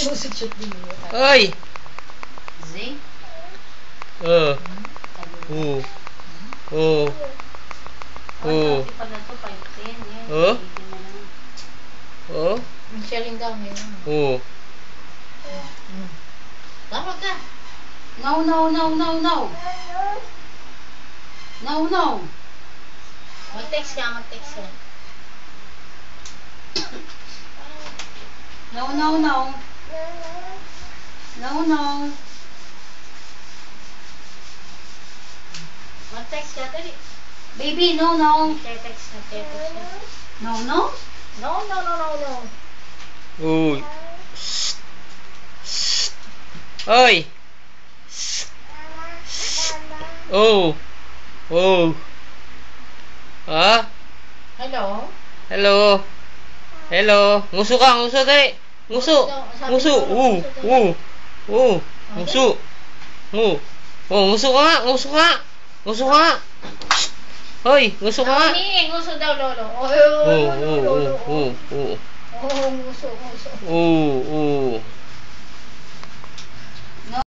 Oy! Z? Oh. Oh. Oh. Oh. Oh. Sharing daw ngayon. Oh. Tawag ka. No, no, no, no, no. No, no. Mag-text ka, mag-text ka. No, no, no. No, no. Mag-text ka, dali. Baby, no, no. Text na, text na. No, no? No, no, no, no, no. Uy. Oy. Oh. Oh. Ha? Hello? Hello. Hello. Nguso ka, nguso dali. Nguso. Nguso. Nguso. Oh, nguso ka nga, nguso ka. Nguso ka. Hoy, nguso ka. Nguso daw, lolo. Oh. Nguso, nguso. Oh.